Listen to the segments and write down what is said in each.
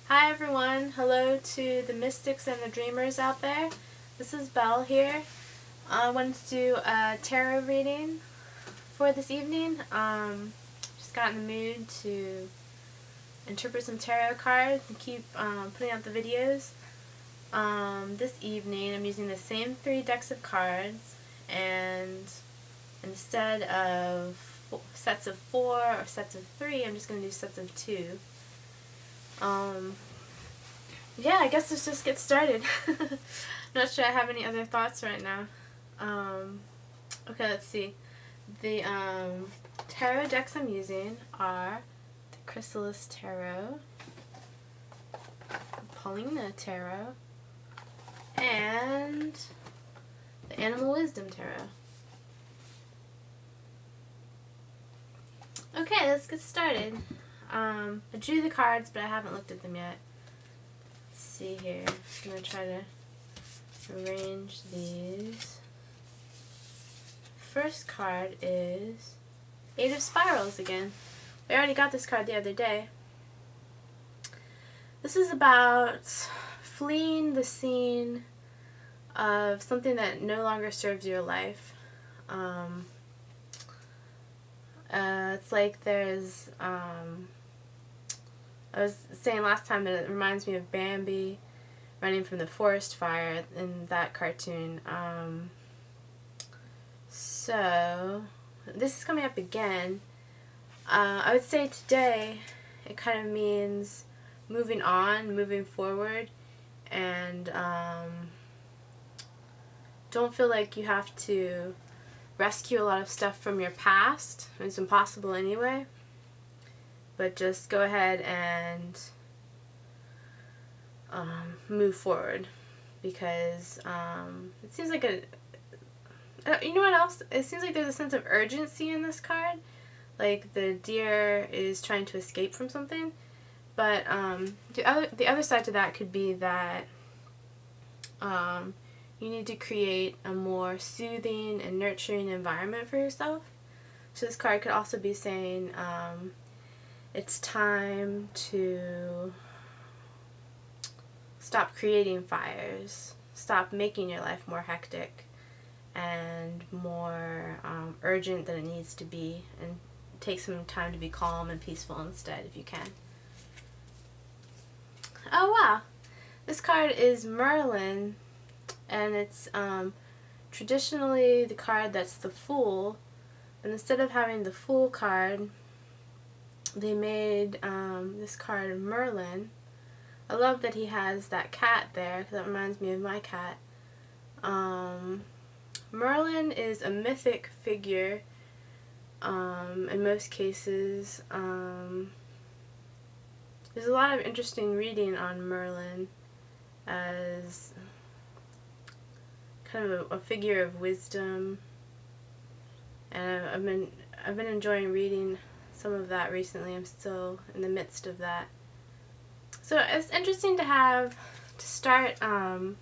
Hi everyone, hello to the mystics and the dreamers out there. This is Belle here. I wanted to do a tarot reading for this evening. Just got in the mood to interpret some tarot cards and keep putting out the videos. This evening I'm using the same 3 decks of cards, and instead of sets of 4 or sets of 3, I'm just going to do sets of 2. Yeah, I guess let's just get started. Not sure I have any other thoughts right now. Okay, let's see. The tarot decks I'm using are the Chrysalis Tarot, Paulina Tarot, and the Animal Wisdom Tarot. Okay, let's get started. I drew the cards, but I haven't looked at them yet. Let's see here. I'm going to try to arrange these. First card is 8 of Spirals again. We already got this card the other day. This is about fleeing the scene of something that no longer serves your life. It's like there's, I was saying last time that it reminds me of Bambi running from the forest fire in that cartoon. So this is coming up again. I would say today it kind of means moving on, moving forward, and don't feel like you have to rescue a lot of stuff from your past. It's impossible anyway. But just go ahead and move forward, because it seems like you know what else? It seems like there's a sense of urgency in this card. Like the deer is trying to escape from something. But the other side to that could be that you need to create a more soothing and nurturing environment for yourself. So this card could also be saying it's time to stop creating fires, stop making your life more hectic and more urgent than it needs to be, and take some time to be calm and peaceful instead if you can. Oh wow, this card is Merlin, and it's traditionally the card that's the Fool, and instead of having the Fool card, they made this card Merlin. I love that he has that cat there, because that reminds me of my cat. Merlin is a mythic figure in most cases. There's a lot of interesting reading on Merlin as kind of a figure of wisdom, and I've been enjoying reading some of that recently. I'm still in the midst of that. So it's interesting to start the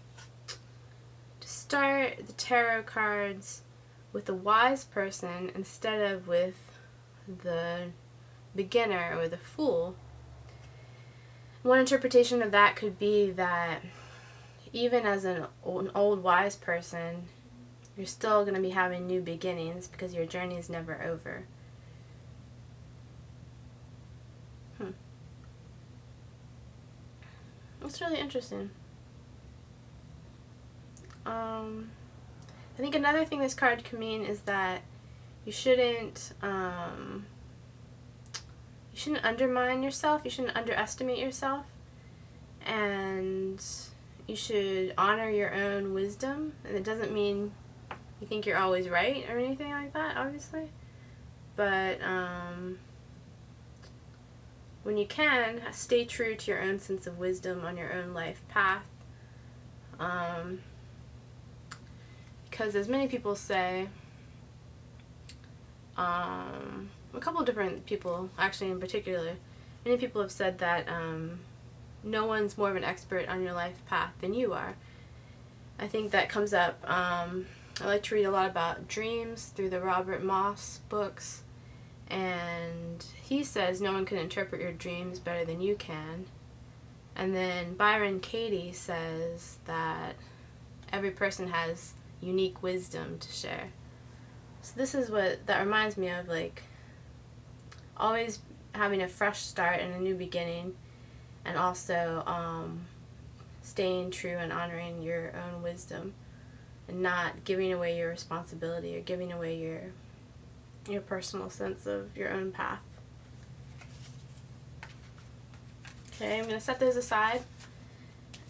tarot cards with the wise person instead of with the beginner or the fool. One interpretation of that could be that even as an old wise person, you're still going to be having new beginnings because your journey is never over. That's really interesting. I think another thing this card can mean is that you shouldn't undermine yourself, you shouldn't underestimate yourself, and you should honor your own wisdom. And it doesn't mean you think you're always right or anything like that, obviously, but when you can, stay true to your own sense of wisdom on your own life path. Because as many people say, a couple of different people, actually in particular, many people have said that no one's more of an expert on your life path than you are. I think that comes up. I like to read a lot about dreams through the Robert Moss books, and he says no one can interpret your dreams better than you can. And then Byron Katie says that every person has unique wisdom to share. So this is what that reminds me of, like always having a fresh start and a new beginning, and also staying true and honoring your own wisdom, and not giving away your responsibility or giving away your personal sense of your own path. Okay, I'm going to set those aside.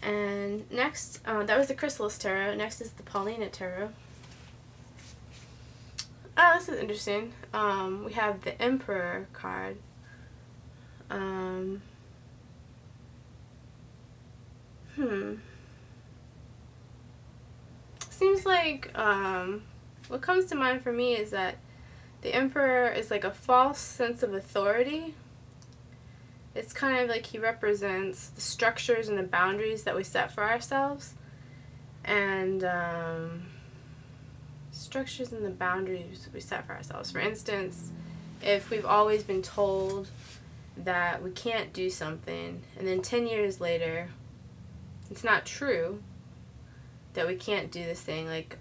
And next, that was the Chrysalis Tarot. Next is the Paulina Tarot. Oh, this is interesting. We have the Emperor card. Seems like what comes to mind for me is that the Emperor is like a false sense of authority. It's kind of like he represents the structures and the boundaries that we set for ourselves. And structures and the boundaries we set for ourselves. For instance, if we've always been told that we can't do something, and then 10 years later, it's not true that we can't do this thing. Like,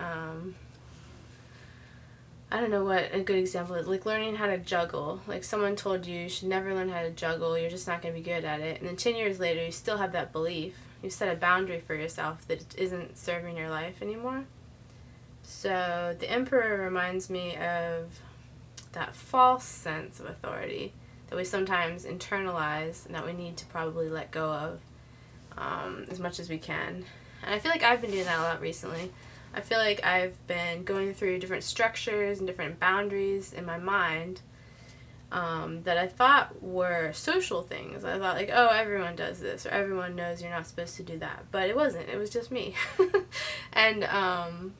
I don't know what a good example is. Like learning how to juggle. Like someone told you should never learn how to juggle. You're just not going to be good at it. And then 10 years later, you still have that belief. You set a boundary for yourself that it isn't serving your life anymore. So the Emperor reminds me of that false sense of authority that we sometimes internalize and that we need to probably let go of as much as we can. And I feel like I've been doing that a lot recently. I feel like I've been going through different structures and different boundaries in my mind that I thought were social things. I thought like, oh, everyone does this, or everyone knows you're not supposed to do that. But it wasn't. It was just me. And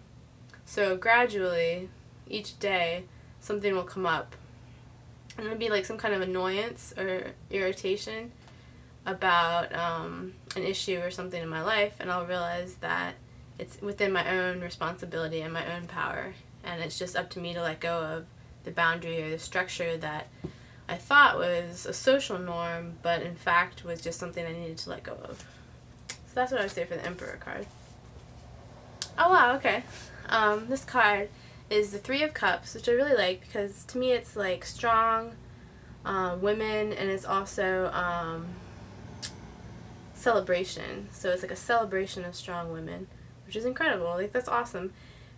so gradually, each day, something will come up. And it'll be like some kind of annoyance or irritation about an issue or something in my life, and I'll realize that it's within my own responsibility and my own power, and it's just up to me to let go of the boundary or the structure that I thought was a social norm, but in fact was just something I needed to let go of. So that's what I would say for the Emperor card. Oh wow, okay. This card is the Three of Cups, which I really like because to me it's like strong women, and it's also celebration. So it's like a celebration of strong women, which is incredible. Like that's awesome.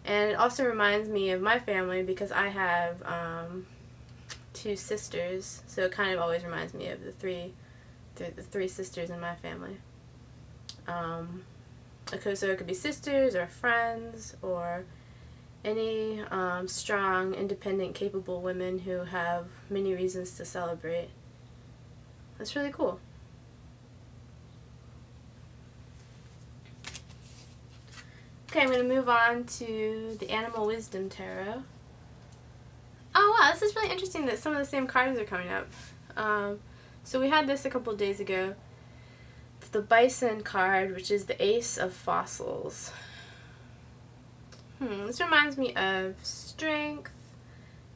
And it also reminds me of my family because I have two sisters, so it kind of always reminds me of the three sisters in my family. Okay, so it could be sisters or friends or any strong, independent, capable women who have many reasons to celebrate. That's really cool. Okay, I'm going to move on to the Animal Wisdom Tarot. Oh wow, this is really interesting that some of the same cards are coming up. So we had this a couple of days ago. It's the Bison card, which is the Ace of Fossils. This reminds me of strength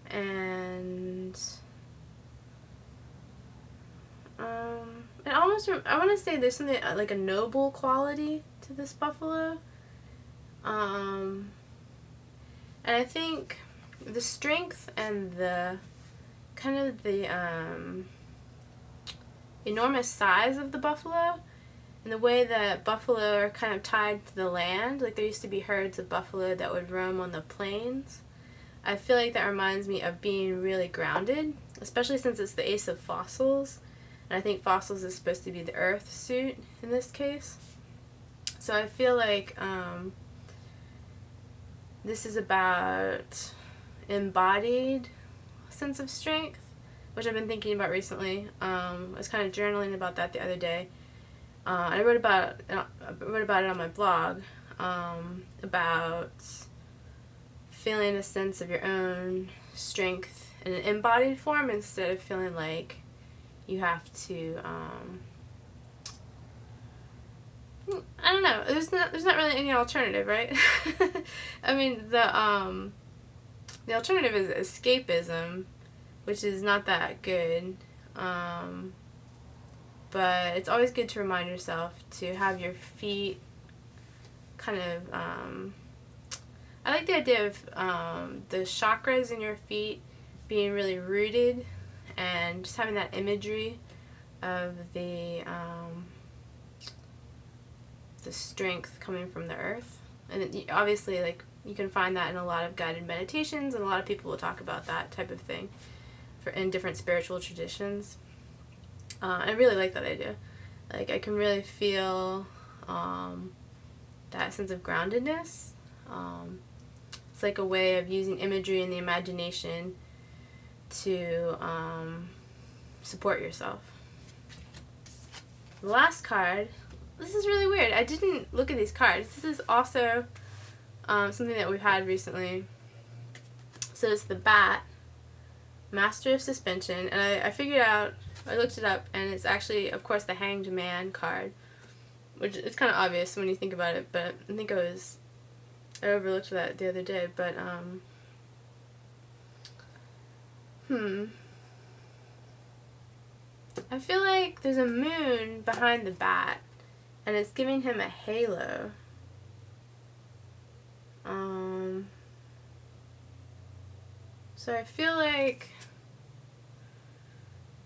and it almost I want to say there's something like a noble quality to this buffalo. And I think the strength and the kind of the enormous size of the buffalo and the way that buffalo are kind of tied to the land, like there used to be herds of buffalo that would roam on the plains. I feel like that reminds me of being really grounded, especially since it's the Ace of Fossils, and I think fossils is supposed to be the earth suit in this case. So I feel like this is about embodied sense of strength, which I've been thinking about recently. I was kind of journaling about that the other day. I wrote about it on my blog, about feeling a sense of your own strength in an embodied form instead of feeling like you have to I don't know. There's not really any alternative, right? I mean, the alternative is escapism, which is not that good. but it's always good to remind yourself to have your feet kind of, I like the idea of the chakras in your feet being really rooted, and just having that imagery of the strength coming from the earth. And obviously, like, you can find that in a lot of guided meditations, and a lot of people will talk about that type of thing in different spiritual traditions. I really like that idea. Like, I can really feel that sense of groundedness. It's like a way of using imagery and the imagination to support yourself. The last card, this is really weird. I didn't look at these cards. This is also something that we've had recently. So it's the Bat, Master of Suspension, and I figured out, I looked it up, and it's actually, of course, the Hanged Man card, which is kind of obvious when you think about it, but I think I overlooked that the other day, but I feel like there's a moon behind the bat, and it's giving him a halo. So I feel like,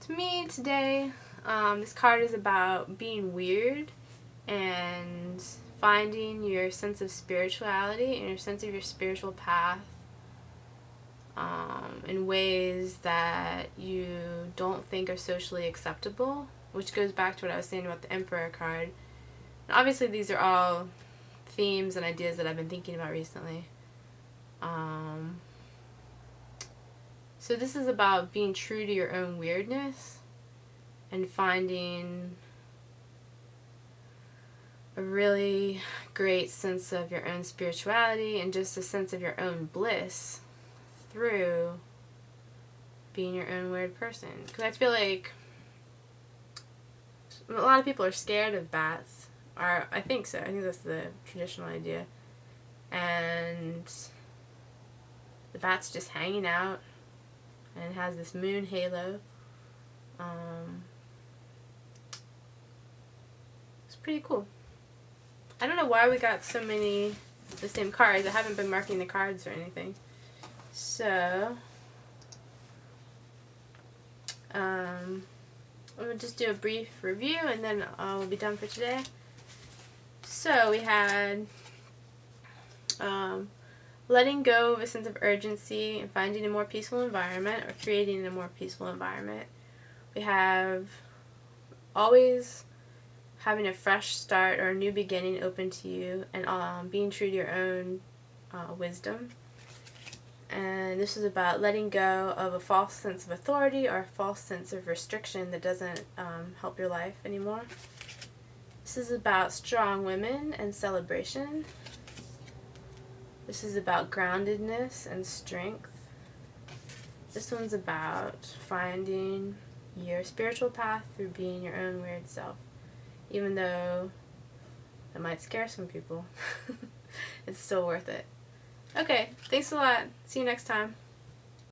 to me today, this card is about being weird and finding your sense of spirituality and your sense of your spiritual path in ways that you don't think are socially acceptable, which goes back to what I was saying about the Emperor card. And obviously these are all themes and ideas that I've been thinking about recently. So this is about being true to your own weirdness and finding a really great sense of your own spirituality and just a sense of your own bliss through being your own weird person. Because I feel like a lot of people are scared of bats, or I think so. I think that's the traditional idea. And the bat's just hanging out and it has this moon halo. It's pretty cool. I don't know why we got so many the same cards. I haven't been marking the cards or anything. So, I'm going to just do a brief review and then we'll be done for today. So, we had letting go of a sense of urgency and finding a more peaceful environment, or creating a more peaceful environment. We have always having a fresh start or a new beginning open to you, and being true to your own wisdom. And this is about letting go of a false sense of authority or a false sense of restriction that doesn't help your life anymore. This is about strong women and celebration. This is about groundedness and strength. This one's about finding your spiritual path through being your own weird self. Even though it might scare some people, it's still worth it. Okay, thanks a lot. See you next time.